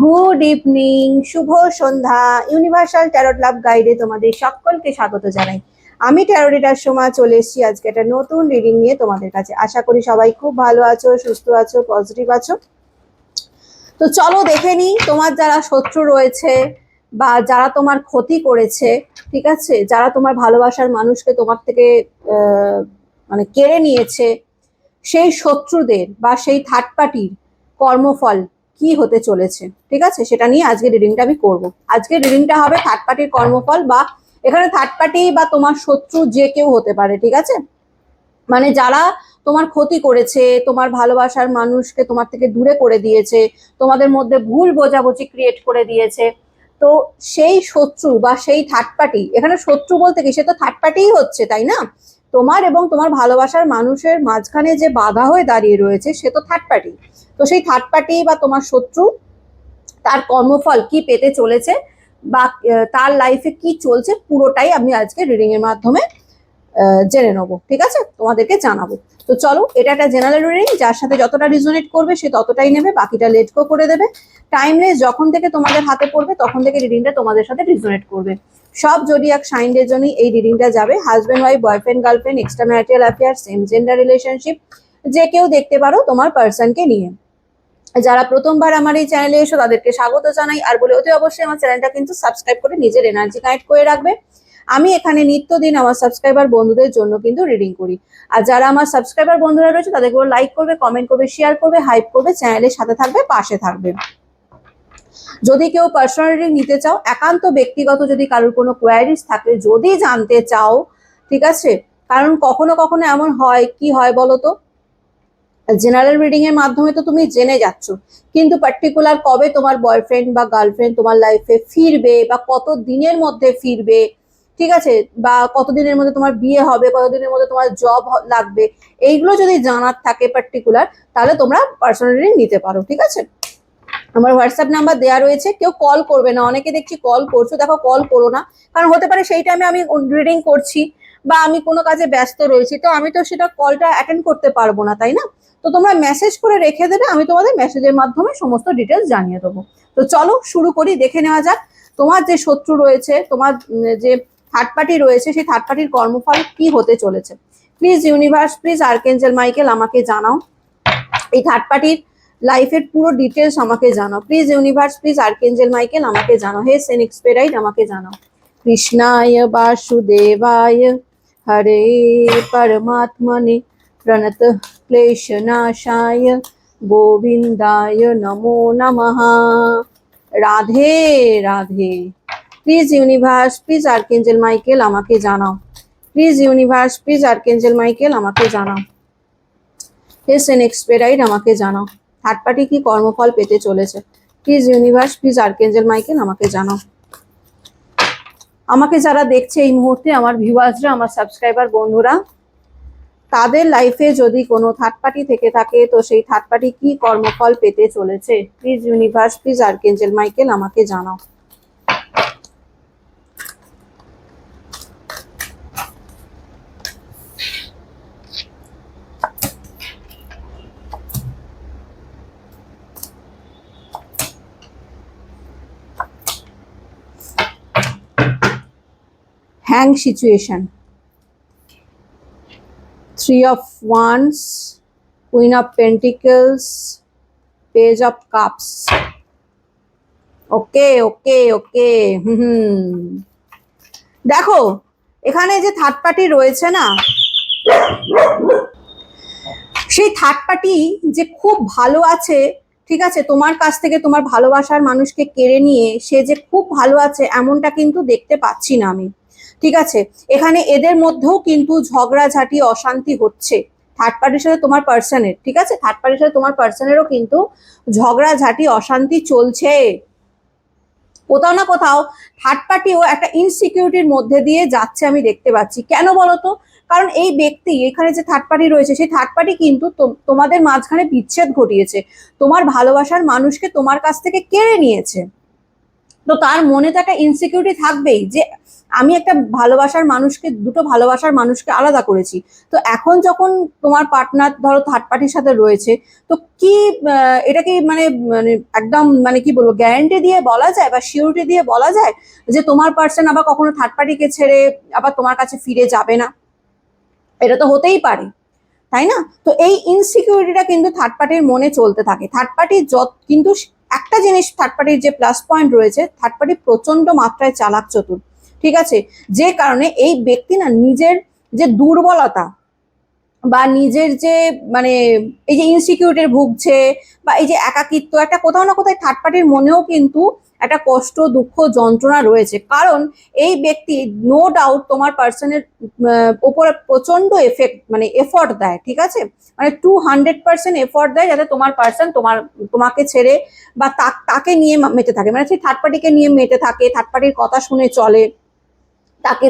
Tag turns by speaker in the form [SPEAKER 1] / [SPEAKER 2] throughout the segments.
[SPEAKER 1] Good evening, শুভ সন্ধ্যা। Universal tarot লাভ গাইডে তোমাদের সকলকে স্বাগত জানাই। আমি ট্যারট রিডার সোমা চলে এসেছি আজকে একটা নতুন রিডিং নিয়ে তোমাদের কাছে। আশা করি সবাই খুব ভালো আছো, সুস্থ আছো, পজিটিভ আছো। তো চলো দেখে নিই তোমার যারা শত্রু রয়েছে বা যারা তোমার ক্ষতি করেছে, ঠিক আছে, যারা তোমার ভালোবাসার মানুষকে তোমার থেকে মানে কেড়ে নিয়েছে, সেই শত্রুদের বা সেই থার্ড পার্টির কর্মফল কি হতে চলেছে, ঠিক আছে, সেটা নিয়ে আজকে রিডিংটা আমি করব। আজকে রিডিংটা হবে থার্ড পার্টির কর্মফল, বা এখানে থার্ড পার্টি বা তোমার শত্রু যে কেউ হতে পারে, ঠিক আছে, মানে যারা তোমার ক্ষতি করেছে, তোমার ভালোবাসার মানুষকে তোমার থেকে দূরে করে দিয়েছে, তোমাদের মধ্যে ভুল বোঝাবুঝি ক্রিয়েট করে দিয়েছে। তো সেই শত্রু বা সেই থার্ড পার্টি, এখানে শত্রু বলতে কি, সে তো থার্ড পার্টিই হচ্ছে, তাই না? তোমার এবং তোমার ভালোবাসার মানুষের মাঝখানে যে বাধা হয়ে দাঁড়িয়ে রয়েছে সে তো থার্ড পার্টি। তো সেই থার্ড পার্টি বা তোমার শত্রু, তার কর্মফল কি পেতে চলেছে বা তার লাইফে কি চলছে, পুরোটাই আমি আজকে রিডিং এর মাধ্যমে জেনে নেবো, ঠিক আছে, তোমাদেরকে জানাবো। তো চলো, এটা একটা জেনারেল রিডিং, যার সাথে যতটা রিজোনেট করবে সে ততটাই নেবে, বাকিটা লেট গো করে দেবে। টাইমলেস যখন থেকে তোমাদের হাতে পড়বে তখন থেকে রিডিংটা তোমাদের সাথে রিজোনেট করবে। সব জোডিয়াক সাইনদের জন্যই এই রিডিংটা যাবে। Husband wife, boyfriend girlfriend, extra marital affair, same gender relationship, যে কেউ দেখতে পারো তোমার পার্সনকে নিয়ে। যারা প্রথমবার আমার এই চ্যানেলে এসো তাদেরকে স্বাগত জানাই, আর বলে অতি অবশ্যই আমার চ্যানেলটা কিন্তু সাবস্ক্রাইব করে নিজের এনার্জি কানেক্ট করে রাখবে। আমি এখানে নিত্যদিন আমার সাবস্ক্রাইবার বন্ধুদের জন্য কিন্তু রিডিং করি। আর যারা আমার সাবস্ক্রাইবার বন্ধুরা রয়েছে তাদেরকে লাইক করবে, কমেন্ট করবে, শেয়ার করবে, হাইপ করবে, চ্যানেলের সাথে থাকবে, পাশে থাকবে। যদি কেউ পার্সোনাল রিডিং নিতে চাও, একান্ত ব্যক্তিগত যদি কারোর কোনো কোয়ারিজ থাকে, যদি জানতে চাও, ঠিক আছে, কারণ কখনো কখনো এমন হয়, কি হয় বলো তো, জেনারেল রিডিং এর মাধ্যমে তো তুমি জেনে যাচ্ছ, কিন্তু পার্টিকুলার কবে তোমার বয়ফ্রেন্ড বা গার্লফ্রেন্ড তোমার লাইফে ফিরবে বা কত দিনের মধ্যে ফিরবে, ঠিক আছে, বা কতদিনের মধ্যে তোমার বিয়ে হবে, কতদিনের মধ্যে তোমার জব লাগবে, এইগুলো যদি জানার থাকে পার্টিকুলার, তাহলে তোমরা পার্সোনাল রিডিং নিতে পারো, ঠিক আছে। আমার হোয়াটসঅ্যাপ নাম্বার দেওয়া রয়েছে, কেউ কল করবে না। অনেকে দেখছি কল করছো, দেখো কল করো না, কারণ হতে পারে সেই টাইমে আমি রিডিং করছি বা আমি কোনো কাজে ব্যস্ত রয়েছি, তো আমি তো সেটা কলটা অ্যাটেন্ড করতে পারবো না, তাই না? তো তোমরা মেসেজ করে রেখে দেবে, আমি তোমাদের মেসেজের মাধ্যমে সমস্ত ডিটেলস জানিয়ে দেবো। তো চলো শুরু করি, দেখে নেওয়া যাক তোমার যে শত্রু রয়েছে, তোমার যে থার্ড পার্টি রয়েছে, সেই থার্ড পার্টির কর্মফল কি হতে চলেছে। Please universe, please archangel Michael আমাকে জানাও এই থার্ড পার্টির লাইফের পুরো ডিটেলস আমাকে জানাও। Please universe, please archangel Michael আমাকে জানাও। হে সেন এক্সপেরাইট আমাকে জানাও। কৃষ্ণায় বাসুদেবায় হরে পরমাত্মনে প্রণত ক্লেশনাশায় গোবিন্দায় নমো নমঃ। Radhe Radhe. Please universe, please archangel Michael আমাকে জানাও। Please universe, please archangel Michael আমাকে জানাও। সেন এক্সপেরাইট আমাকে জানাও থার্ড পার্টি কি কর্মফল পেতে চলেছে। Please universe, please archangel Michael আমাকে জানাও। আমাকে যারা দেখছে এই মুহূর্তে, আমার ভিউয়ার্সরা, আমার সাবস্ক্রাইবার বন্ধুরা, তাদের লাইফে যদি কোনো থার্ড পার্টি থেকে থাকে, তো সেই থার্ড পার্টি কি কর্মফল পেতে চলেছে। Please universe, please archangel Michael আমাকে জানাও। Hang situation, Three of Wands, Queen of Pentacles, Page of Cups. ওকে ওকে ওকে, দেখো এখানে যে থার্ড পার্টি রয়েছে না, সেই থার্ড পার্টি যে খুব ভালো আছে, ঠিক আছে, তোমার কাছ থেকে তোমার ভালোবাসার মানুষকে কেড়ে নিয়ে সে যে খুব ভালো আছে, এমনটা কিন্তু দেখতে পাচ্ছি না আমি, ঠিক আছে। এখানে এদের মধ্যেও কিন্তু ঝগড়াঝাটি, অশান্তি হচ্ছে থার্ড পার্টির সাথে তোমার পার্সনের, ঠিক আছে, থার্ড পার্টির সাথে তোমার পার্সনেরও কিন্তু ঝগড়াঝাটি, অশান্তি চলছে। কোথাও না কোথাও থার্ড পার্টিও একটা ইনসিকিউরিটির মধ্যে দিয়ে যাচ্ছে, আমি দেখতে পাচ্ছি। কেন বলতো? কারণ এই ব্যক্তি, এখানে যে থার্ড পার্টি রয়েছে, সেই থার্ড পার্টি কিন্তু তোমাদের মাঝখানে বিচ্ছেদ ঘটিয়েছে, তোমার ভালোবাসার মানুষকে তোমার কাছ থেকে কেড়ে নিয়েছে, তো তার মনে তো একটা ইনসিকিউরিটি থাকবেই যে আমি একটা দুটো ভালোবাসার মানুষকে আলাদা করেছি। তো এখন যখন তোমার পার্টনার ধরো থার্ড পার্টির সাথে রয়েছে, তো কি এটা কি মানে মানে একদম মানে কি বলবো, গ্যারান্টি দিয়ে বলা যায় বা সিউরিটি দিয়ে বলা যায় যে তোমার পার্সন আবার কখনো থার্ড পার্টিকে ছেড়ে আবার তোমার কাছে ফিরে যাবে না? এটা তো হতেই পারে, তাই না? তো এই ইনসিকিউরিটিটা কিন্তু থার্ড পার্টির মনে চলতে থাকে। থার্ড পার্টির কিন্তু একটা জিনিস, থার্ড পার্টির যে প্লাস পয়েন্ট রয়েছে, থার্ড পার্টি প্রচন্ড মাত্রায় চালাক চতুর, ঠিক আছে? যে কারণে এই ব্যক্তি না নিজের যে দুর্বলতা বা নিজের যে মানে এই যে ইনসিকিউরিটির ভুগছে বা এই যে একাকিত্ব, একটা কোথাও না কোথাও থার্ড পার্টির মনেও কিন্তু একটা কষ্ট, দুঃখ, যন্ত্রণা রয়েছে। কারণ এই ব্যক্তি নো ডাউট তোমার পার্সনের ওপরে প্রচন্ড এফর্ট দেয়, ঠিক আছে? মানে 200% এফর্ট দেয় যাতে তোমার পার্সন তোমাকে ছেড়ে বা তাকে নিয়ে মেতে থাকে, মানে সেই থার্ড পার্টিকে নিয়ে মেতে থাকে, থার্ড পার্টির কথা শুনে চলে, তাকে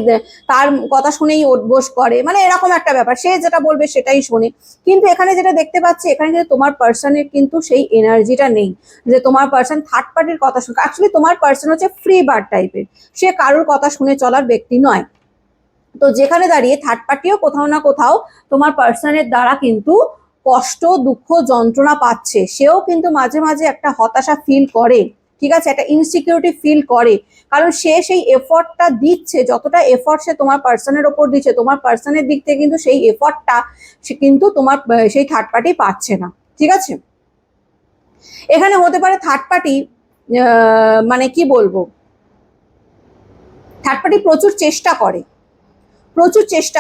[SPEAKER 1] তার কথা শুনেই ওঠবোস করে, মানে এরকম একটা ব্যাপার, সে যেটা বলবে সেটাই শোনে। কিন্তু এখানে যেটা দেখতে পাচ্ছি, এখানে কিন্তু তোমার পার্সনের কিন্তু সেই এনার্জিটা নেই যে তোমার পার্সন থার্ড পার্টির কথা শুনে। অ্যাকচুয়ালি তোমার পার্সন হচ্ছে ফ্রি বার্ড টাইপের, সে কারোর কথা শুনে চলার ব্যক্তি নয়। তো যেখানে দাঁড়িয়ে থার্ড পার্টিও কোথাও না কোথাও তোমার পার্সনের দ্বারা কিন্তু কষ্ট, দুঃখ, যন্ত্রণা পাচ্ছে। সেও কিন্তু মাঝে মাঝে একটা হতাশা ফিল করে, ঠিক আছে, একটা ইনসিকিউরিটি ফিল করে। কারণ সে সেই এফর্টটা দিচ্ছে, যতটা এফর্ট সে তোমার পার্সনের ওপর দিচ্ছে, তোমার পার্সনের দিক থেকে কিন্তু সেই এফর্টটা সে কিন্তু তোমার সেই থার্ড পার্টি পাচ্ছে না, ঠিক আছে? এখানে হতে পারে থার্ড পার্টি মানে কি বলবো, থার্ড পার্টি প্রচুর চেষ্টা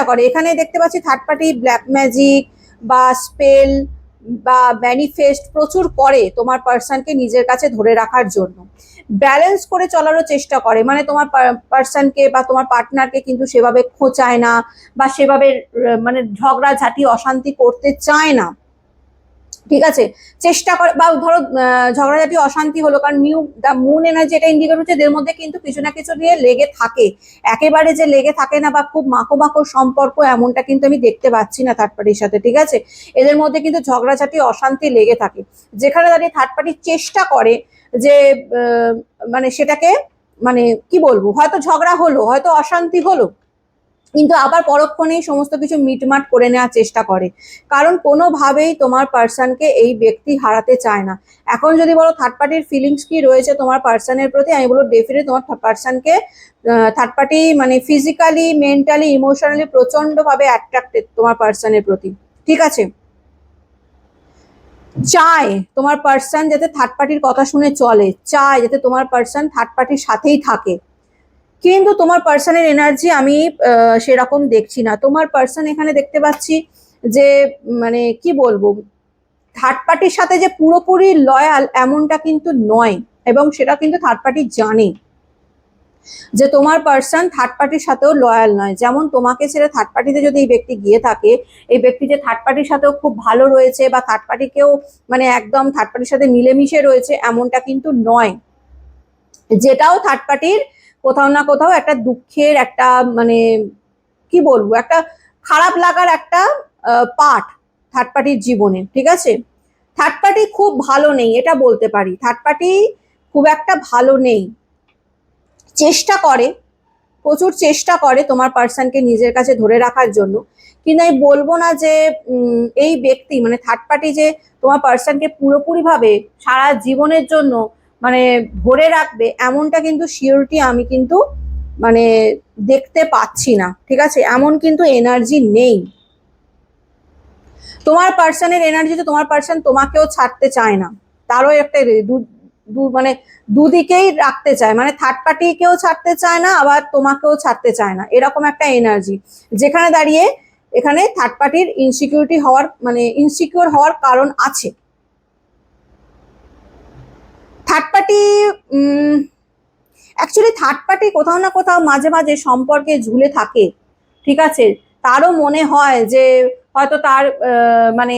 [SPEAKER 1] করে। এখানে দেখতে পাচ্ছি থার্ড পার্টি ব্ল্যাক ম্যাজিক বা স্পেল বা ম্যানিফেস্ট প্রচুর করে তোমার পার্সনকে নিজের কাছে ধরে রাখার জন্য, ব্যালেন্স করে চলারও চেষ্টা করে। মানে তোমার পার্সনকে বা তোমার পার্টনারকে কিন্তু সেভাবে খোঁচায় না বা সেভাবে মানে ঝগড়াঝাটি, অশান্তি করতে চায় না, ঠিক আছে? চেষ্টা করে, বা ধরো ঝগড়াঝাটি, অশান্তি হলো, কারণ দ্য মুন এনার্জি এটা ইন্ডিকেট হচ্ছে এদের মধ্যে কিন্তু কিছু না কিছু নিয়ে লেগে থাকে। একেবারে যে লেগে থাকে না বা খুব মাখো মাখো সম্পর্ক, এমনটা কিন্তু আমি দেখতে পাচ্ছি না থার্ড পার্টির সাথে, ঠিক আছে? এদের মধ্যে কিন্তু ঝগড়াঝাটি, অশান্তি লেগে থাকে। যেখানে দাঁড়িয়ে থার্ড পার্টি চেষ্টা করে যে মানে সেটাকে মানে কি বলবো, হয়তো ঝগড়া হলো, হয়তো অশান্তি হলো, কিন্তু আবার পরক্ষণেই সমস্ত কিছু মিটমাট করে নেওয়ার চেষ্টা করে। কারণ কোনোভাবেই তোমার পার্সনকে এই ব্যক্তি হারাতে চায় না। এখন যদি বলো থার্ড পার্টির ফিলিংস কি রয়েছে তোমার পার্সনের প্রতি, আমি বলবো ডেফিনেটলি তোমার পার্সনকে থার্ড পার্টি মানে ফিজিক্যালি, মেন্টালি, ইমোশনালি প্রচন্ড ভাবে অ্যাট্রাক্টেড তোমার পার্সনের প্রতি, ঠিক আছে? চায় তোমার পার্সন যাতে থার্ড পার্টির কথা শুনে চলে, চায় যাতে তোমার পার্সন থার্ড পার্টির সাথেই থাকে। কিন্তু তোমার পার্সনের এনার্জি আমি সেরকম দেখছি না। তোমার পার্সন এখানে দেখতে পাচ্ছি যে মানে কি বলবো, থার্ড পার্টির সাথে যে পুরোপুরি লয়াল এমনটা কিন্তু নয়, এবং সেটা কিন্তু থার্ড পার্টি জানে যে তোমার পার্সন থার্ড পার্টির সাথেও লয়াল নয়। যেমন তোমাকে ছেড়ে থার্ড পার্টিতে যদি এই ব্যক্তি গিয়ে থাকে, এই ব্যক্তি যে থার্ড পার্টির সাথেও খুব ভালো রয়েছে বা থার্ড পার্টিকেও মানে একদম থার্ড পার্টির সাথে মিলেমিশে রয়েছে, এমনটা কিন্তু নয়। যেটাও থার্ড পার্টির কোথাও না কোথাও একটা দুঃখের, একটা মানে কি বলবো, একটা খারাপ লাগার একটা পার্ট থার্ড পার্টির জীবনে, ঠিক আছে? থার্ড পার্টি খুব ভালো নেই এটা বলতে পারি, থার্ড পার্টি খুব একটা ভালো নেই। চেষ্টা করে, প্রচুর চেষ্টা করে তোমার পার্সনকে নিজের কাছে ধরে রাখার জন্য। কিন্তু আমি বলবো না যে এই ব্যক্তি মানে থার্ড পার্টি যে তোমার পার্সনকে পুরোপুরি ভাবে সারা জীবনের জন্য মানে ধরে রাখবে, এমনটা কিন্তু সিওরিটি আমি কিন্তু মানে দেখতে পাচ্ছি না, ঠিক আছে? এমন কিন্তু এনার্জি নেই তোমার পার্সনের এনার্জিতে। তোমার পার্সন তোমাকেও ছাড়তে চায় না, তারও একটা মানে দুদিকেই রাখতে চায়, মানে থার্ড পার্টিকেও ছাড়তে চায় না, আবার তোমাকেও ছাড়তে চায় না, এরকম একটা এনার্জি। যেখানে দাঁড়িয়ে এখানে থার্ড পার্টির ইনসিকিউরিটি হওয়ার মানে ইনসিকিউর হওয়ার কারণ আছে। Third party actually third party কোথাও না কোথাও মাঝে মাঝে সম্পর্কে ঝুলে থাকে, ঠিক আছে? তারও মনে হয় যে হয়তো তার মানে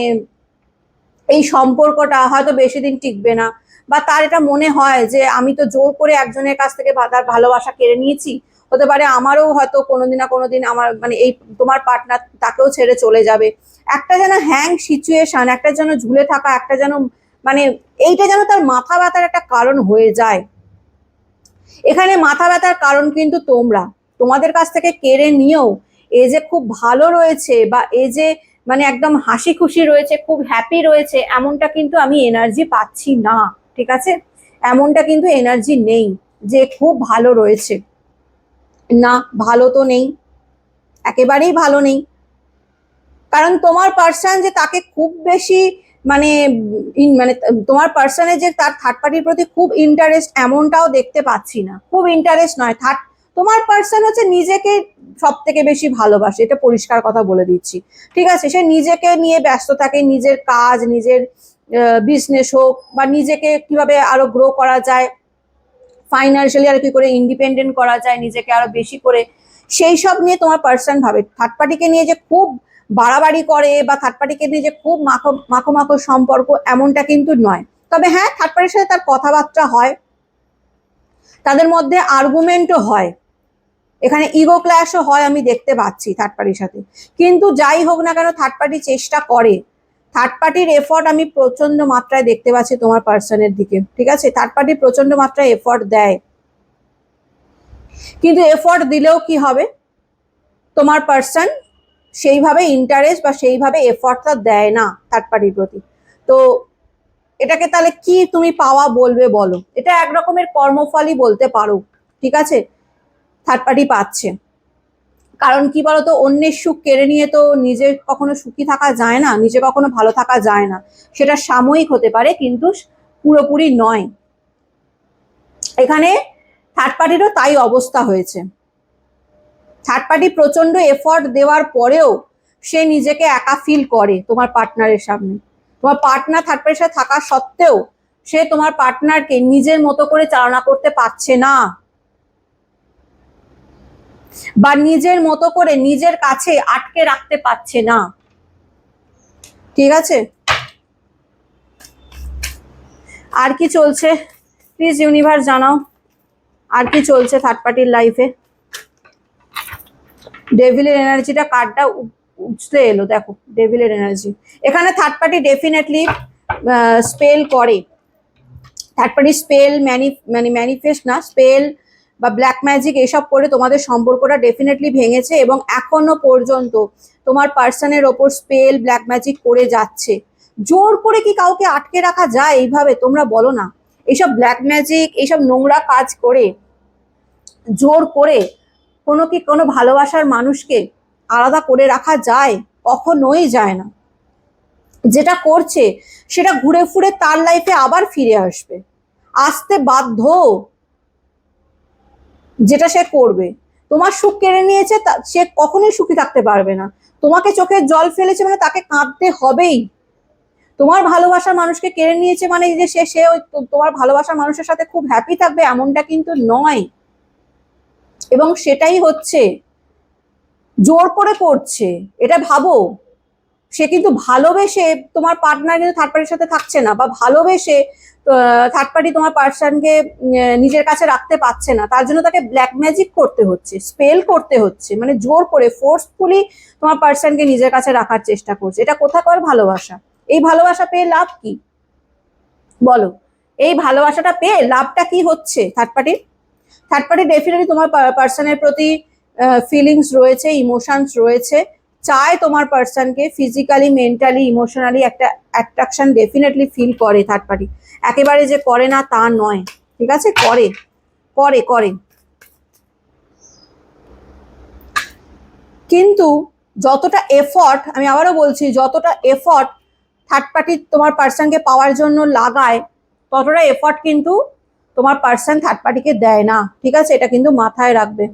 [SPEAKER 1] এই সম্পর্কটা হয়তো বেশি দিন টিকবে না, বা তার এটা মনে হয় যে আমি তো জোর করে একজনের কাছ থেকে তার ভালোবাসা কেড়ে নিয়েছি, হতে পারে আমারও হয়তো কোনোদিন না কোনোদিন আমার মানে এই তোমার পার্টনার তাকেও ছেড়ে চলে যাবে। একটা যেন হ্যাং সিচুয়েশন, একটা যেন ঝুলে থাকা, একটা যেন মানে এইটা যেন তার মাথা ব্যথার একটা কারণ হয়ে যায়। এখানে মাথা ব্যথার কারণ কিন্তু তোমরা, তোমাদের কাছ থেকে কেড়ে নিয়েও এ যে খুব ভালো রয়েছে বা এ যে মানে একদম হাসি খুশি রয়েছে, খুব হ্যাপি রয়েছে, এমনটা কিন্তু আমি এনার্জি পাচ্ছি না। ঠিক আছে, এমনটা কিন্তু এনার্জি নেই যে খুব ভালো রয়েছে। না, ভালো তো নেই, একেবারেই ভালো নেই। কারণ তোমার পার্সন যে তাকে খুব বেশি মানে মানে তোমার পার্সনে যে তার থার্ড পার্টির প্রতি খুব ইন্টারেস্ট, এমনটাও দেখতে পাচ্ছি না। খুব ইন্টারেস্ট নয়, তোমার পার্সন হচ্ছে নিজেকে সব থেকে বেশি ভালোবাসে, এটা পরিষ্কার কথা বলে দিচ্ছি। ঠিক আছে, সে নিজেকে নিয়ে ব্যস্ত থাকে, নিজের কাজ, নিজের বিজনেস হোক বা নিজেকে কিভাবে আরো গ্রো করা যায়, ফাইন্যান্সিয়ালি আর কি করে ইন্ডিপেন্ডেন্ট করা যায় নিজেকে আরো বেশি করে, সেই সব নিয়ে তোমার পার্সন ভাবে। থার্ড পার্টিকে নিয়ে যে খুব বাড়াবাড়ি করে বা থার্ড পার্টিকে নিয়ে যে খুব মাখো মাখো মাখো সম্পর্ক, এমনটা কিন্তু নয়। তবে হ্যাঁ, থার্ড পার্টির সাথে তার কথাবার্তা হয়, তাদের মধ্যে আর্গুমেন্টও হয়, এখানে ইগো ক্ল্যাশও হয়, আমি দেখতে পাচ্ছি থার্ড পার্টির সাথে। কিন্তু যাই হোক না কেন, থার্ড পার্টি চেষ্টা করে, থার্ড পার্টির এফর্ট আমি প্রচন্ড মাত্রায় দেখতে পাচ্ছি তোমার পার্সনের দিকে। ঠিক আছে, থার্ড পার্টি প্রচন্ড মাত্রায় এফর্ট দেয়, কিন্তু এফর্ট দিলেও কি হবে, তোমার পার্সন সেইভাবে ইন্টারেস্ট বা সেইভাবে এফর্টটা দেয় না থার্ড পার্টির প্রতি। তো এটাকে তাহলে কি তুমি পাওয়া বলবে বলো? এটা এক রকমের কর্মফলই বলতে পারো। ঠিক আছে, থার্ড পার্টি পাচ্ছে, কারণ কি বলতো, অন্যের সুখ কেড়ে নিয়ে তো নিজে কখনো সুখী থাকা যায় না, নিজে কখনো ভালো থাকা যায় না। সেটা সাময়িক হতে পারে, কিন্তু পুরোপুরি নয়। এখানে থার্ড পার্টিরও তাই অবস্থা হয়েছে। থার্ড পার্টি প্রচন্ড এফর্ট দেওয়ার পরেও সে নিজেকে একা ফিল করে তোমার পার্টনারের সামনে। তোমার পার্টনার থার্ড পার্টির সাথে থাকা সত্ত্বেও সে তোমার পার্টনারকে নিজের মতো করে চালনা করতে পারছে না, বা নিজের মতো করে নিজের কাছে আটকে রাখতে পারছে না। ঠিক আছে, আর কি চলছে প্লিজ ইউনিভার্স জানাও, আর কি চলছে থার্ড পার্টির লাইফে? ডেভিলের এনার্জিটা কার্ডটা উঠতে এলো, দেখো ডেভিলের এনার্জি। এখানে থার্ড পার্টি ডেফিনেটলি স্পেল করে, থার্ড পার্টি স্পেল মানে ম্যানিফেস্ট না, স্পেল বা ব্ল্যাক ম্যাজিক এসব করে তোমাদের সম্পর্কটা ডেফিনেটলি ভেঙেছে, এবং এখনো পর্যন্ত তোমার পার্সনের ওপর স্পেল ব্ল্যাক ম্যাজিক করে যাচ্ছে। জোর করে কি কাউকে আটকে রাখা যায় এইভাবে? তোমরা বলো না, এইসব ব্ল্যাক ম্যাজিক, এইসব নোংরা কাজ করে জোর করে কোনো ভালোবাসার মানুষকে আলাদা করে রাখা যায়? কখনোই যায় না। যেটা করছে সেটা ঘুরে ফুরে তার লাইফে আবার ফিরে আসবে, আসতে বাধ্য। যেটা সে করবে, তোমার সুখ কেড়ে নিয়েছে, সে কখনোই সুখী থাকতে পারবে না। তোমাকে চোখের জল ফেলেছে মানে তাকে কাঁদতে হবেই। তোমার ভালোবাসার মানুষকে কেড়ে নিয়েছে মানে যে সে ওই তোমার ভালোবাসার মানুষের সাথে খুব হ্যাপি থাকবে, এমনটা কিন্তু নয়। এবং সেটাই হচ্ছে, জোর করে করছে। এটা ভাবো, সে কিন্তু ভালোবেসে তোমার পার্টনার কিন্তু থার্ড পার্টির সাথে থাকছে না, বা ভালোবেসে থার্ড পার্টি তোমার পার্সনকে নিজের কাছে রাখতে পারছে না, তার জন্য তাকে ব্ল্যাক ম্যাজিক করতে হচ্ছে, স্পেল করতে হচ্ছে, মানে জোর করে ফোর্সফুলি তোমার পার্সনকে নিজের কাছে রাখার চেষ্টা করছে। এটা কোথাকার ভালোবাসা? এই ভালোবাসা পেয়ে লাভ কি বলো? এই ভালোবাসাটা পেয়ে লাভটা কি হচ্ছে থার্ড পার্টির? থার্ড পার্টি ডেফিনেটলি তোমার পার্সনের প্রতি ফিলিংস রয়েছে, ইমোশনস রয়েছে, চায় তোমার পার্সনকে ফিজিক্যালি, মেন্টালি, ইমোশনালি একটা অ্যাট্রাকশন ডেফিনেটলি ফিল করে থার্ড পার্টি। একেবারে যে করে না তা নয়, ঠিক আছে, করে করে করে। কিন্তু যতটা এফর্ট, আমি আবারও বলছি, যতটা এফর্ট থার্ড পার্টি তোমার পার্সনকে পাওয়ার জন্য লাগায়, ততটা এফর্ট কিন্তু তোমার পার্সন থার্ড পার্টিকে দেয় না। ঠিক আছে, এটা কিন্তু মাথায় রাখবে।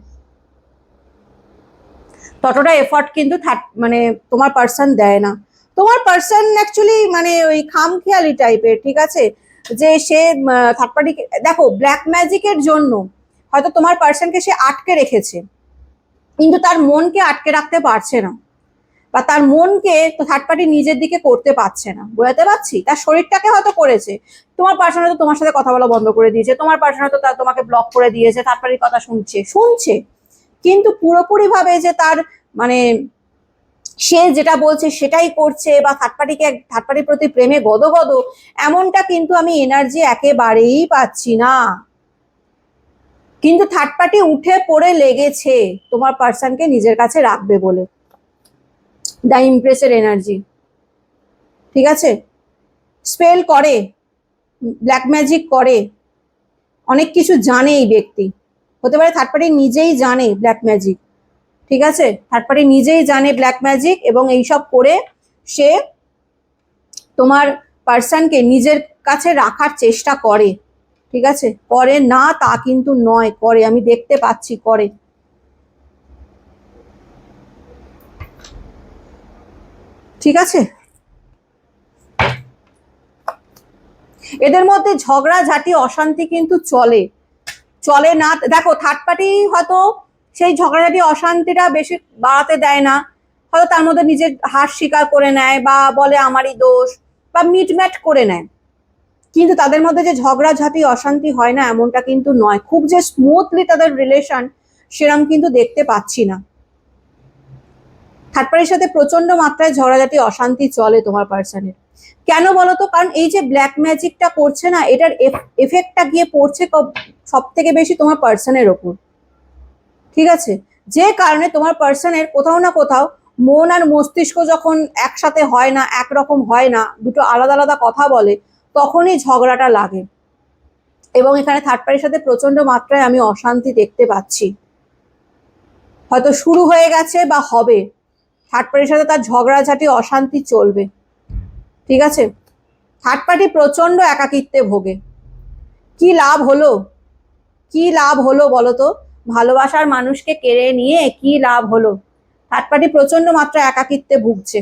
[SPEAKER 1] ততটা এফর্ট কিন্তু মানে তোমার পার্সন দেয় না। তোমার পার্সন অ্যাকচুয়ালি মানে ওই খামখেয়ালি টাইপের। ঠিক আছে, যে সে থার্ড পার্টিকে দেখো ব্ল্যাক ম্যাজিকের জন্য হয়তো তোমার পার্সনকে সে আটকে রেখেছে, কিন্তু তার মনকে আটকে রাখতে পারছে না, বা তার মনকে তো থার্ড পার্টি নিজের দিকে করতে পারছে না। বোঝাতে পারছি? তার শরীরটাকে হয়তো করেছে, তোমার পার্সন হয়তো তোমার সাথে কথা বলা বন্ধ করে দিয়েছে, তোমার পার্সন হয়তো তোমাকে ব্লক করে দিয়েছে, থার্ড পার্টির কথা শুনছে শুনছে, কিন্তু পুরোপুরি ভাবে যে তার মানে সে যেটা বলছে সেটাই করছে, বা থার্ড পার্টির প্রতি প্রেমে গদগদ, এমনটা কিন্তু আমি এনার্জি একেবারেই পাচ্ছি না। কিন্তু থার্ড পার্টি উঠে পড়ে লেগেছে তোমার পার্সনকে নিজের কাছে রাখবে বলে। দ্য ইমপ্রেসের এনার্জি, ঠিক আছে? স্পেল করে, ব্ল্যাক ম্যাজিক করে, অনেক কিছু জানে এই ব্যক্তি। হতে পারে থার্ড পার্টি নিজেই জানে ব্ল্যাক ম্যাজিক, ঠিক আছে? থার্ড পার্টি নিজেই জানে ব্ল্যাক ম্যাজিক এবং এইসব করে সে তোমার পার্সনকে নিজের কাছে রাখার চেষ্টা করে, ঠিক আছে? করে না তা কিন্তু নয়, করে, আমি দেখতে পাচ্ছি করে। ঠিক আছে, এদের মধ্যে ঝগড়াঝাটি অশান্তি কিন্তু চলে, চলে না। দেখো থার্ড পার্টি হয়তো সেই ঝগড়াঝাটি অশান্তিটা বেশি বাড়াতে দেয় না, হয়তো তার মধ্যে নিজের হার স্বীকার করে নেয় বা বলে আমারই দোষ বা মিটম্যাট করে নেয়, কিন্তু তাদের মধ্যে যে ঝগড়াঝাটি অশান্তি হয় না এমনটা কিন্তু নয়। খুব যে স্মুথলি তাদের রিলেশন সেরকম কিন্তু দেখতে পাচ্ছি না। থার্ড পার্টির সাথে প্রচন্ড মাত্রায় ঝগড়াঝাটি অশান্তি চলে তোমার পার্সনের। কেন বলতো? কারণ এই যে ব্ল্যাক ম্যাজিকটা করছে না, এটার এফেক্টটা গিয়ে পড়ছে সব থেকে বেশি তোমার পার্সনের ওপর, ঠিক আছে? যে কারণে তোমার পার্সনের কোথাও না কোথাও মন আর মস্তিষ্ক যখন একসাথে হয় না, একরকম হয় না, দুটো আলাদা আলাদা কথা বলে, তখনই ঝগড়াটা লাগে। এবং এখানে থার্ড পার্টির সাথে প্রচন্ড মাত্রায় আমি অশান্তি দেখতে পাচ্ছি, হয়তো শুরু হয়ে গেছে বা হবে। থার্ড পার্টির সাথে তার ঝগড়াঝাটি অশান্তি চলবে, ঠিক আছে? থার্ড পার্টি প্রচন্ড একাকিত্বে ভোগে। কি লাভ হলো, কি লাভ হলো বলো তো? ভালোবাসার মানুষকে কেড়ে নিয়ে কি লাভ হলো? থার্ড পার্টি প্রচন্ড মাত্রায় একাকিত্বে ভুগছে।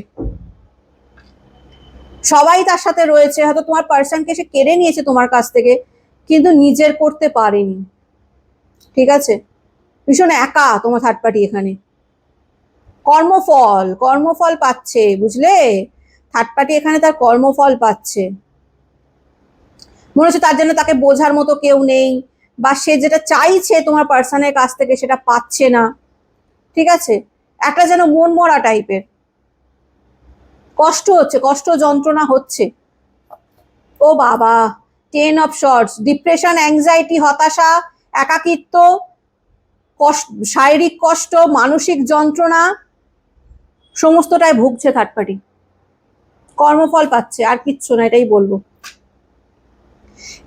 [SPEAKER 1] সবাই তার সাথে রয়েছে, হয়তো তোমার পার্সনকে সে কেড়ে নিয়েছে তোমার কাছ থেকে, কিন্তু নিজের করতে পারেনি, ঠিক আছে? ভীষণ একা তোমার থার্ড পার্টি এখানে। কর্মফল, কর্মফল পাচ্ছে, বুঝলে? থার্ড পার্টি এখানে তার কর্মফল পাচ্ছে। মনে হচ্ছে তার জন্য তাকে বোঝার মতো কেউ নেই, বা সে যেটা চাইছে তোমার পার্সনের কাছ থেকে সেটা পাচ্ছে না, ঠিক আছে? একটা যেন মন মরা টাইপের কষ্ট হচ্ছে, কষ্ট যন্ত্রণা হচ্ছে। ও বাবা, 10 অফ শর্টস, ডিপ্রেশন, অ্যাংজাইটি, হতাশা, একাকিত্ব, কষ্ট, শারীরিক কষ্ট, মানসিক যন্ত্রণা, সমস্তটাই ভুগছে থার্ড পার্টি। কর্মফল পাচ্ছে, আর কিচ্ছু না, এটাই বলবো।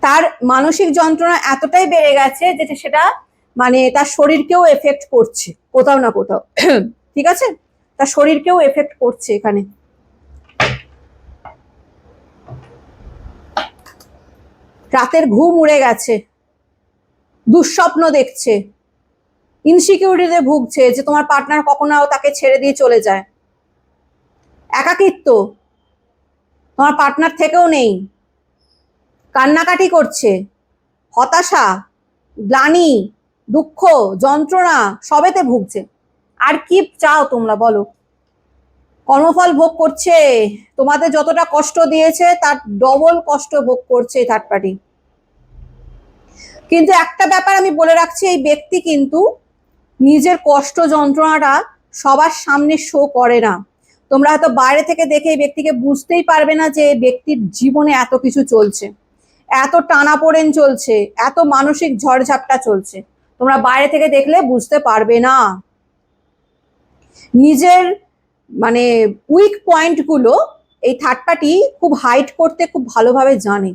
[SPEAKER 1] তার মানসিক যন্ত্রণা এতটাই বেড়ে গেছে যে সেটা মানে তার শরীরকেও এফেক্ট করছে কোথাও না কোথাও, ঠিক আছে? তার শরীরকেও এফেক্ট করছে এখানে। রাতের ঘুম উড়ে গেছে, দুঃস্বপ্ন দেখছে, ইনসিকিউরিটিতে ভুগছে যে তোমার পার্টনার কখনো তাকে ছেড়ে দিয়ে চলে যায়। একাকিত্ব, তোমার পার্টনার থেকেও নেই, কান্নাকাটি করছে, হতাশা, গ্লানি, দুঃখ, যন্ত্রণা সবেতে ভুগছে। আর কি চাও তোমরা বলো? কর্মফল ভোগ করছে, তোমাদের যতটা কষ্ট দিয়েছে তার ডবল কষ্ট ভোগ করছে থার্ড পার্টি। কিন্তু একটা ব্যাপার আমি বলে রাখছি, এই ব্যক্তি কিন্তু নিজের কষ্ট যন্ত্রণাটা সবার সামনে শো করে না। তোমরা হয়তো বাইরে থেকে দেখে এই ব্যক্তিকে বুঝতেই পারবে না যে ব্যক্তির জীবনে এত কিছু চলছে, এত টানাপোড়েন চলছে, এত মানসিক ঝড়ঝাপটা চলছে। তোমরা বাইরে থেকে দেখলে বুঝতে পারবে না। নিজের মানে উইক পয়েন্টগুলো এই থার্ড পার্টি খুব হাইড করতে খুব ভালোভাবে জানে।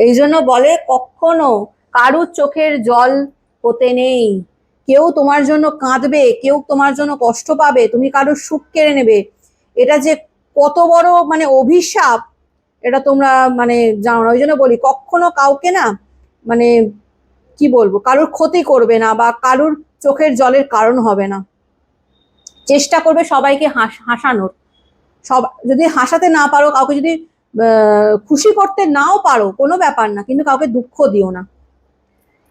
[SPEAKER 1] এই জন্য বলে কখনো কারুর চোখের জল হতে নেই। কেউ তোমার জন্য কাঁদবে, কেউ তোমার জন্য কষ্ট পাবে, তুমি কারুর সুখ কেড়ে নেবে, এটা যে কত বড় মানে অভিশাপ, এটা তোমরা মানে জানো না। ওই জন্য বলি কখনো কাউকে না মানে কি বলবো, কারুর ক্ষতি করবে না বা কারুর চোখের জলের কারণ হবে না। চেষ্টা করবে সবাইকে হাসানোর। সব যদি হাসাতে না পারো, কাউকে যদি খুশি করতে নাও পারো, কোনো ব্যাপার না, কিন্তু কাউকে দুঃখ দিও না।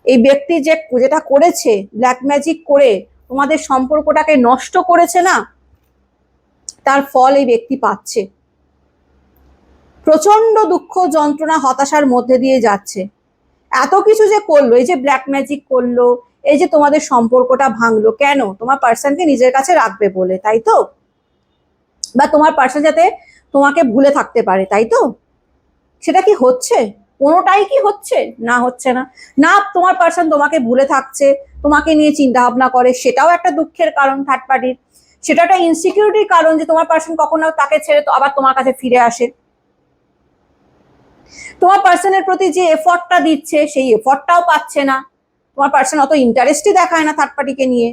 [SPEAKER 1] এই ব্যক্তি যে যেটা করেছে, ব্ল্যাক ম্যাজিক করে তোমাদের সম্পর্কটাকে নষ্ট করেছে না, তার ফল এই ব্যক্তি পাচ্ছে। প্রচন্ড দুঃখ, যন্ত্রণা, হতাশার মধ্যে দিয়ে যাচ্ছে। এত কিছু যে করলো, এই যে ব্ল্যাক ম্যাজিক করলো, এই যে তোমাদের সম্পর্কটা ভাঙলো, কেন? তোমার পার্সনকে নিজের কাছে রাখবে বলে, তাই তো? বা তোমার পার্সন যাতে তোমাকে ভুলে থাকতে পারে, তাই তো? সেটা কি হচ্ছে? কোনোটাই কি হচ্ছে? না, হচ্ছে না। না, তোমার পার্সন তোমাকে ভুলে থাকছে, তোমাকে নিয়ে চিন্তা ভাবনা করে, সেটাও একটা দুঃখের কারণ থার্ড পার্টির। সেটা একটা ইনসিকিউরিটির কারণ যে তোমার পার্সন কখনো তাকে ছেড়ে তো আবার তোমার কাছে ফিরে আসে। তোমার পার্সনের প্রতি যে এফর্টটা দিচ্ছে সেই এফর্টটাও পাচ্ছে না, তোমার পার্সন অত ইন্টারেস্টই দেখায় না থার্ড পার্টিকে নিয়ে,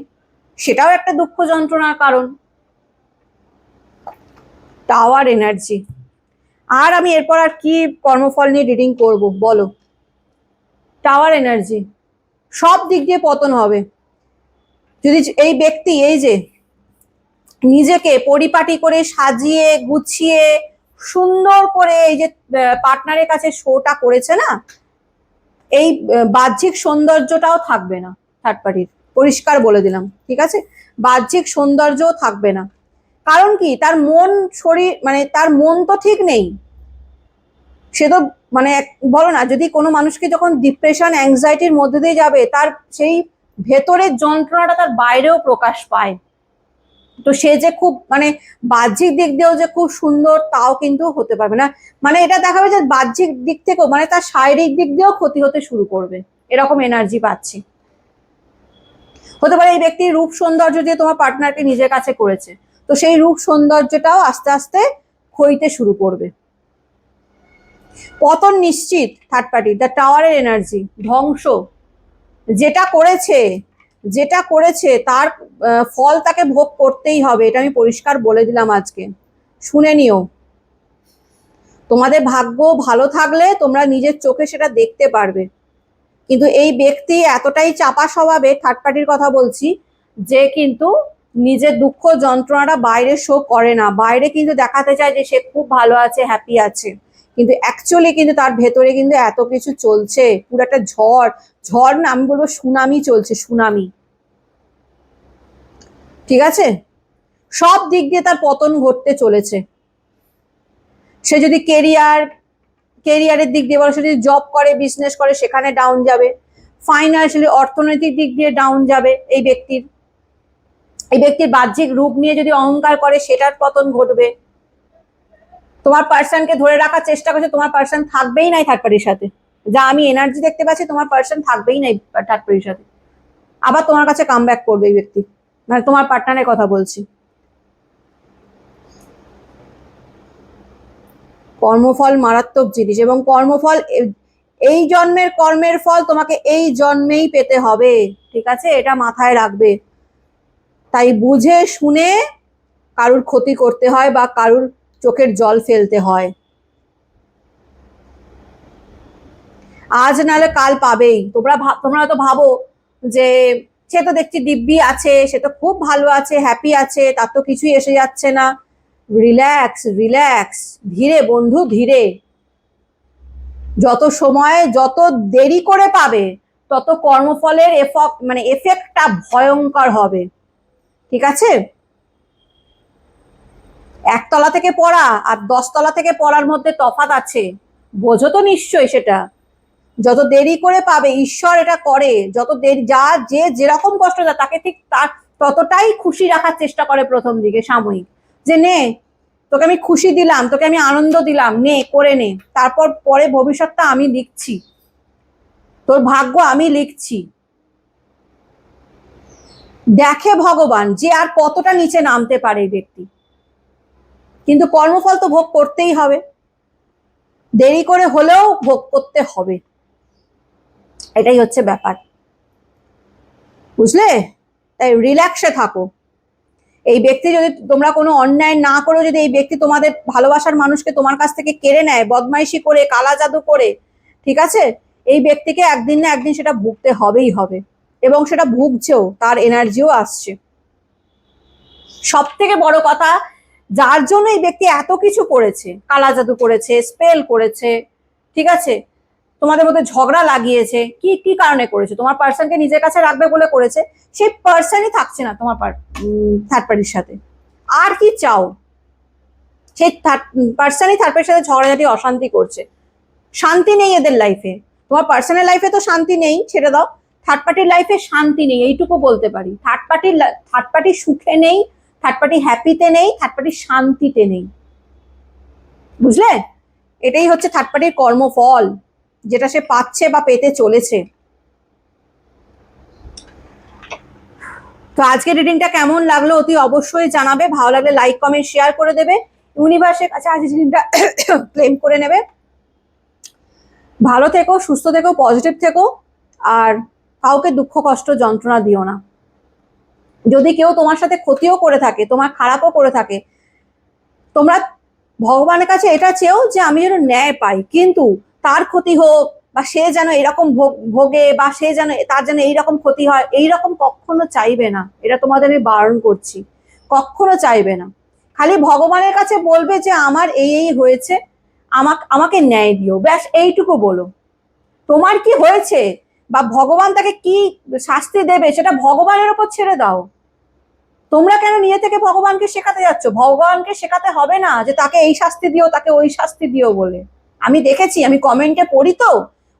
[SPEAKER 1] সেটাও একটা দুঃখ যন্ত্রণার কারণ। Tower energy. আর আমি এরপর আর কি কর্মফল নিয়ে রিডিং করব বলো? টাওয়ার এনার্জি, সব দিক দিয়ে পতন হবে। যদি এই ব্যক্তি এই যে নিজেকে পরিপাটি করে সাজিয়ে গুছিয়ে সুন্দর করে এই যে পার্টনারের কাছে শোটা করেছে না, এই বাহ্যিক সৌন্দর্যটাও থাকবে না থার্ড পার্টির, পরিষ্কার বলে দিলাম, ঠিক আছে? বাহ্যিক সৌন্দর্যও থাকবে না। কারণ কি, তার মন শরীর মানে তার মন তো ঠিক নেই। সে তো মানে বলো না, যদি কোনো মানুষকে যখন ডিপ্রেশন অ্যাংজাইটির মধ্যে দিয়ে যাবে, তার সেই ভেতরের যন্ত্রণাটা তার বাইরেও প্রকাশ পায়। তো সে যে খুব মানে বাহ্যিক দিক দিয়েও যে খুব সুন্দর তাও কিন্তু হতে পারবে না। মানে এটা দেখাবে যে বাহ্যিক দিক থেকেও মানে তার শারীরিক দিক দিয়েও ক্ষতি হতে শুরু করবে, এরকম এনার্জি পাচ্ছি। হতে পারে এই ব্যক্তির রূপ সৌন্দর্য দিয়ে তোমার পার্টনারকে নিজের কাছে করেছে, তো সেই রূপ সৌন্দর্যটাও আস্তে আস্তে ক্ষইতে শুরু করবে। পতন নিশ্চিত থার্ড পার্টি। দ্য টাওয়ারের এনার্জি, ধ্বংস। যেটা করেছে তার ফল তাকে ভোগ করতেই হবে, এটা আমি পরিষ্কার বলে দিলাম আজকে, শুনে নিও। তোমাদের ভাগ্য ভালো থাকলে তোমরা নিজের চোখে সেটা দেখতে পারবে। কিন্তু এই ব্যক্তি এতটাই চাপা স্বভাবের, থার্ড পার্টির কথা বলছি, যে কিন্তু নিজের দুঃখ যন্ত্রণাটা বাইরে শো করে না। বাইরে কিন্তু দেখাতে চায় যে সে খুব ভালো আছে, হ্যাপি আছে, কিন্তু অ্যাকচুয়ালি কিন্তু তার ভেতরে কিন্তু এত কিছু চলছে, পুরো একটা ঝড় না, আমি বলবো সুনামি চলছে, সুনামি। ঠিক আছে? সব দিক দিয়ে তার পতন ঘটতে চলেছে। সে যদি কেরিয়ারের দিক দিয়ে বলো, সে যদি জব করে, বিজনেস করে, সেখানে ডাউন যাবে। ফাইন্যান্সিয়ালি অর্থনৈতিক দিক দিয়ে ডাউন যাবে এই ব্যক্তির বাহ্যিক রূপ নিয়ে যদি অহংকার করে, সেটার পতন ঘটবে। তোমার পার্সনকে ধরে রাখার চেষ্টা করছে, তোমার পার্সন থাকবেই নাই থার্ড পার্টির সাথে, যা আমি এনার্জি দেখতে পাচ্ছি, তোমার পার্সন থাকবেই নাই থার্ড পার্টির সাথে। আবার তোমার কাছে কাম ব্যাক করবে এই ব্যক্তি, মানে তোমার পার্টনারের কথা বলছি। কর্মফল মারাত্মক জিনিস, এবং কর্মফল এই জন্মের কর্মের ফল তোমাকে এই জন্মেই পেতে হবে, ঠিক আছে? এটা মাথায় রাখবে। তাই বুঝে শুনে কারুর ক্ষতি করতে হয় বা কারুর চোখের জল ফেলতে হয়। আজ নালে কাল পাবেই। তোমরা তো ভাবো যে সে তো দেখছি দিব্যি আছে, সে তো খুব ভালো আছে, হ্যাপি আছে, তার তো কিছুই এসে যাচ্ছে না। রিল্যাক্স রিল্যাক্স, ধীরে বন্ধু, ধীরে। যত দেরি করে পাবে, তত কর্মফলের এফেক্টটা ভয়ঙ্কর হবে, ঠিক আছে? একতলা থেকে পড়া আর 10 তলা থেকে পড়ার মধ্যে তফাৎ আছে, বোঝো তো নিশ্চয়ই সেটা। যত দেরি করে পাবে, ঈশ্বর এটা করে, যত দেরি যে যেরকম কষ্ট দেয় তাকে ঠিক তার ততটাই খুশি রাখার চেষ্টা করে প্রথম দিকে, সাময়িক, যে নে তোকে আমি খুশি দিলাম, তোকে আমি আনন্দ দিলাম, নে করে নে, তারপর পরে ভবিষ্যৎটা আমি লিখছি, তোর ভাগ্য আমি লিখছি। দেখে ভগবান যে আর কতটা নিচে নামতে পারে এই ব্যক্তি, কিন্তু কর্মফল তো ভোগ করতেই হবে, দেরি করে হলেও ভোগ করতে হবে, এটাই হচ্ছে ব্যাপার, বুঝলে? তাই রিল্যাক্সে থাকো। এই ব্যক্তি যদি তোমরা কোনো অন্যায় না করো, যদি এই ব্যক্তি তোমাদের ভালোবাসার মানুষকে তোমার কাছ থেকে কেড়ে নেয়, বদমাইশি করে, কালা জাদু করে, ঠিক আছে, এই ব্যক্তিকে একদিন না একদিন সেটা ভুগতে হবেই হবে, এবং সেটা ভুগছেও, তার এনার্জিও আসছে। সব থেকে বড় কথা, যার জন্য এই ব্যক্তি এত কিছু করেছে, কালা জাদু করেছে, স্পেল করেছে, ঠিক আছে, তোমাদের মধ্যে ঝগড়া লাগিয়েছে, কি কি কারণে করেছে? তোমার পার্সনকে নিজের কাছে রাখবে বলে করেছে, সেই পার্সনই থাকছে না তোমার থার্ড পার্টির সাথে। আর কি চাও? সেই পার্সনই থার্ড পার্টির সাথে ঝগড়াঝাটি অশান্তি করছে, শান্তি নেই এদের লাইফে। তোমার পার্সোনাল লাইফে তো শান্তি নেই, ছেড়ে দাও, থার্ড পার্টির লাইফে শান্তি নেই, এইটুকু বলতে পারি। থার্ড পার্টি সুখে নেই, থার্ড পার্টি হ্যাপিতে নেই, থার্ড পার্টি শান্তিতে নেই, বুঝলে? এটাই হচ্ছে থার্ড পার্টির কর্মফল। যেটা সে পাচ্ছে বা পেতে চলেছে। তো আজকের রিডিংটা কেমন লাগলো অতি অবশ্যই জানাবে, ভালো লাগলে লাইক কমেন্ট শেয়ার করে দেবে, ইউনিভার্সের কাছে আজকের রিডিংটা ক্লেম করে নেবে। ভালো থেকো, সুস্থ থেকো, পজিটিভ থেকো, আর কাউকে দুঃখ কষ্ট যন্ত্রণা দিও না। যদি কেউ তোমার সাথে ক্ষতিও করে থাকে, তোমার খারাপও করে থাকে, তোমরা ভগবানের কাছে এটা চেয়েও যে আমি যেন ন্যায় পাই, কিন্তু তার ক্ষতি হোক বা সে যেন এরকম ভোগে বা সে যেন তার যেন এইরকম ক্ষতি হয়, এইরকম কখনো চাইবে না। এটা তোমাদের আমি বারণ করছি, কখনো চাইবে না। খালি ভগবানের কাছে বলবে যে আমার এই হয়েছে, আমাকে ন্যায় দিও, ব্যাস এইটুকু বলো। তোমার কি হয়েছে বা ভগবান তাকে কি শাস্তি দেবে সেটা ভগবানের উপর ছেড়ে দাও। তোমরা কেন নিয়ে থেকে ভগবানকে শেখাতে যাচ্ছ? ভগবানকে শেখাতে হবে না যে তাকে এই শাস্তি দিও, তাকে ওই শাস্তি দিও বলে। আমি দেখেছি, আমি কমেন্টে পড়ি তো,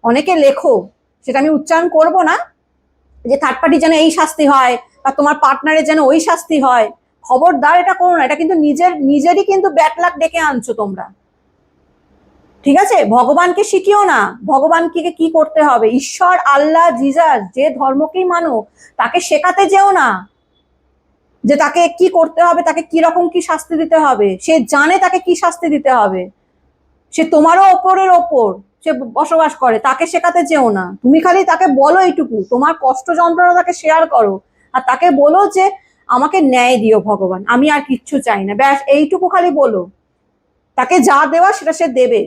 [SPEAKER 1] অনেকে লেখো, সেটা আমি উচ্চারণ করব না, যে থার্ড পার্টি যেন এই শাস্তি হয় বা তোমার পার্টনারের যেন ওই শাস্তি হয়। খবরদার এটা করো না, এটা কিন্তু নিজেরই কিন্তু ব্যাড লাক ডেকে আনছো তোমরা। ঠিক আছে, ভগবানকে শিখিও না ভগবানকে কি করতে হবে। ঈশ্বর, আল্লাহ, জিজাস, যে ধর্মকেই মানো, তাকে শেখাতে যেও না যে তাকে কি করতে হবে, তাকে কি রকম কি শাস্তি দিতে হবে। সে জানে তাকে কি শাস্তি দিতে হবে। সে তোমারও ওপরের ওপর সে বসবাস করে, তাকে শেখাতে যেও না। তুমি খালি তাকে বলো এইটুকু, তোমার কষ্ট যন্ত্রণা তাকে শেয়ার করো, আর তাকে বলো যে আমাকে ন্যায় দিও ভগবান, আমি আর কিচ্ছু চাই না, ব্যাস এইটুকু খালি বলো। তাকে যা দেওয়া সেটা সে দেবে।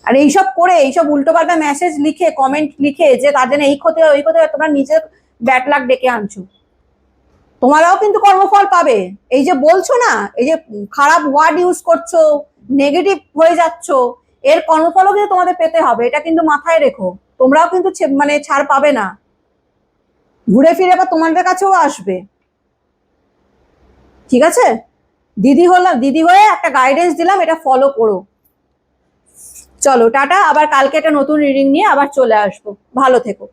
[SPEAKER 1] আর এইসব করে, এইসব উল্টোপাল্টা মেসেজ লিখে, কমেন্ট লিখে যে তার জন্য এই ক্ষতি হয় ওই ক্ষতি হয়, তোমরা নিজের ব্যাড লাক ডেকে আনছো। তোমরাও কিন্তু কর্মফল পাবে। এই যে বলছো না, এই যে খারাপ ওয়ার্ড ইউজ করছো, নেগেটিভ হয়ে যাচ্ছ, এর কর্মফলও কিন্তু তোমাদের পেতে হবে, এটা কিন্তু মাথায় রেখো। তোমরাও কিন্তু মানে ছাড় পাবে না, ঘুরে ফিরে আবার তোমাদের কাছেও আসবে। ঠিক আছে, দিদি হয়ে একটা গাইডেন্স দিলাম, এটা ফলো করো। চলো টাটা, আবার কালকে একটা নতুন রিডিং নিয়ে আবার চলে আসবো। ভালো থেকো।